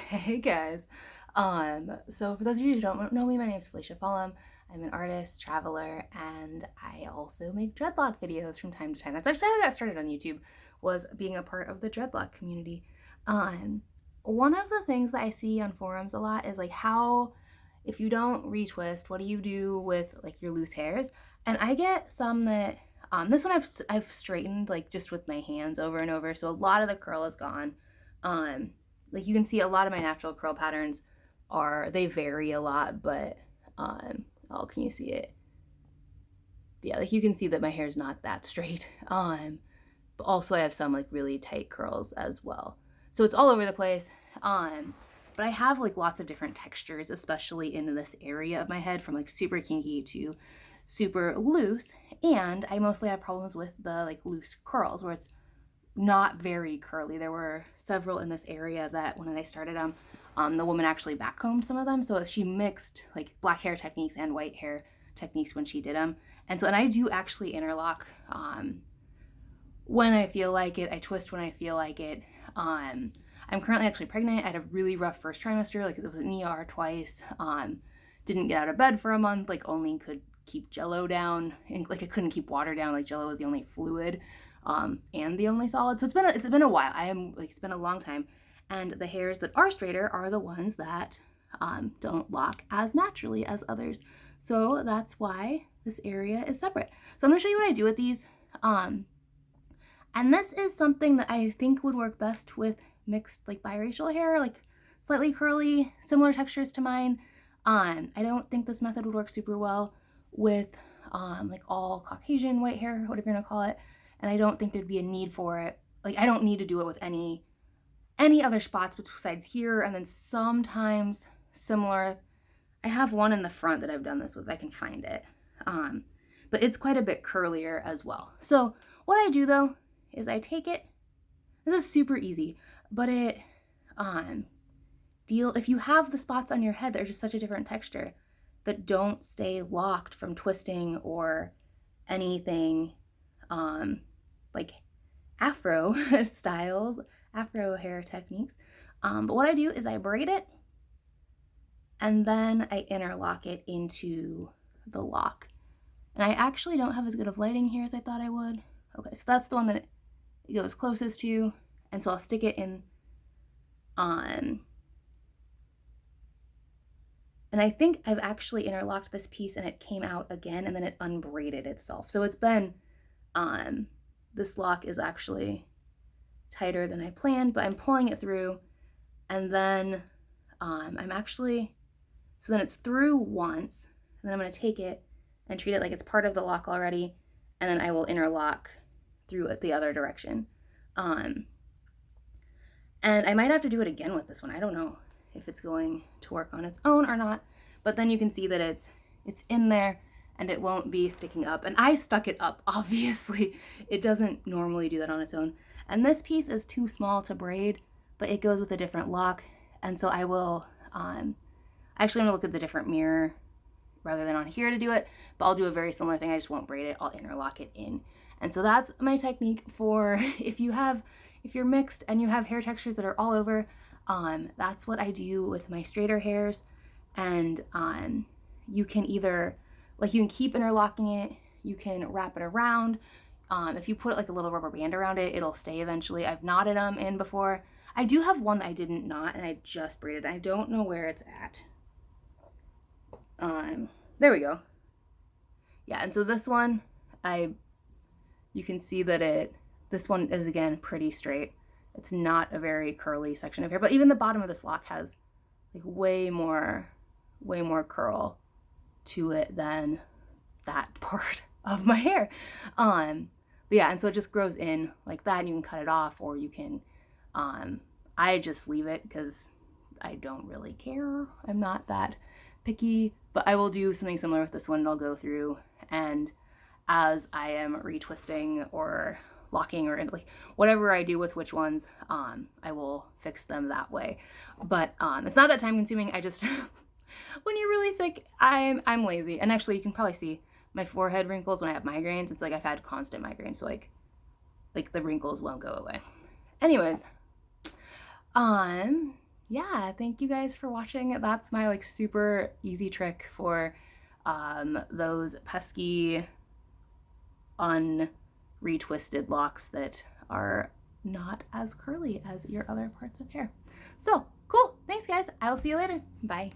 Hey guys. So for those of you who don't know me, my name is Felicia Fulham. I'm an artist, traveler, and I also make dreadlock videos from time to time. That's actually how I got started on YouTube, was being a part of the dreadlock community. Um, One of the things that I see on forums a lot is like how if you don't retwist, what do you do with like your loose hairs? And I get some that this one I've straightened like just with my hands over and over, so a lot of the curl is gone. Um, like you can see a lot of my natural curl patterns they vary a lot, but oh, can you see it? Yeah, like you can see that my hair is not that straight. But also I have some like really tight curls as well. So it's all over the place. But I have like lots of different textures, especially in this area of my head, from like super kinky to super loose. And I mostly have problems with the like loose curls where it's not very curly. There were several in this area that when I started them, the woman actually backcombed some of them. So she mixed like black hair techniques and white hair techniques when she did them. And I do actually interlock when I feel like it. I twist when I feel like it. I'm currently actually pregnant. I had a really rough first trimester. Like it was in ER twice. Didn't get out of bed for a month. Like only could keep Jello down. And, like I couldn't keep water down. Like Jello was the only fluid and the only solid. So it's been a while. It's been a long time. And the hairs that are straighter are the ones that don't lock as naturally as others. So that's why this area is separate. So I'm gonna show you what I do with these. And this is something that I think would work best with mixed like biracial hair, like slightly curly, similar textures to mine. I don't think this method would work super well with like all Caucasian white hair, whatever you're gonna call it. And I don't think there'd be a need for it. Like I don't need to do it with any other spots besides here, and then sometimes similar. I have one in the front that I've done this with, if I can find it. But it's quite a bit curlier as well. So what I do though is I take it. This is super easy, but if you have the spots on your head that are just such a different texture that don't stay locked from twisting or anything, like afro styles, afro hair techniques. But what I do is I braid it and then I interlock it into the lock. And I actually don't have as good of lighting here as I thought I would. Okay, so that's the one that it goes closest to. And so I'll stick it in on. And I think I've actually interlocked this piece and it came out again and then it unbraided itself. So it's been, this lock is actually tighter than I planned, but I'm pulling it through and then so then it's through once and then I'm gonna take it and treat it like it's part of the lock already, and then I will interlock through it the other direction. And I might have to do it again with this one. I don't know if it's going to work on its own or not, but then you can see that it's in there and it won't be sticking up. And I stuck it up, obviously. It doesn't normally do that on its own. And this piece is too small to braid, but it goes with a different lock. And so I will, actually I'm gonna look at the different mirror rather than on here to do it, but I'll do a very similar thing. I just won't braid it, I'll interlock it in. And so that's my technique for if you're mixed and you have hair textures that are all over, that's what I do with my straighter hairs. And you can either, like you can keep interlocking it, you can wrap it around. If you put like a little rubber band around it, it'll stay eventually. I've knotted them in before. I do have one that I didn't knot and I just braided. I don't know where it's at. There we go. Yeah, and so this one, you can see that this one is again pretty straight. It's not a very curly section of hair, but even the bottom of this lock has like way more curl to it than that part of my hair. But yeah, and so it just grows in like that, and you can cut it off, or you can, I just leave it because I don't really care. I'm not that picky, but I will do something similar with this one, and I'll go through, and as I am retwisting or locking or like whatever I do with which ones, I will fix them that way. But it's not that time consuming. I just when you're really sick, I'm lazy. And actually you can probably see my forehead wrinkles when I have migraines. It's like I've had constant migraines, so like the wrinkles won't go away. Anyways, yeah, thank you guys for watching. That's my like super easy trick for those pesky unretwisted locks that are not as curly as your other parts of hair. So cool. Thanks guys. I'll see you later. Bye.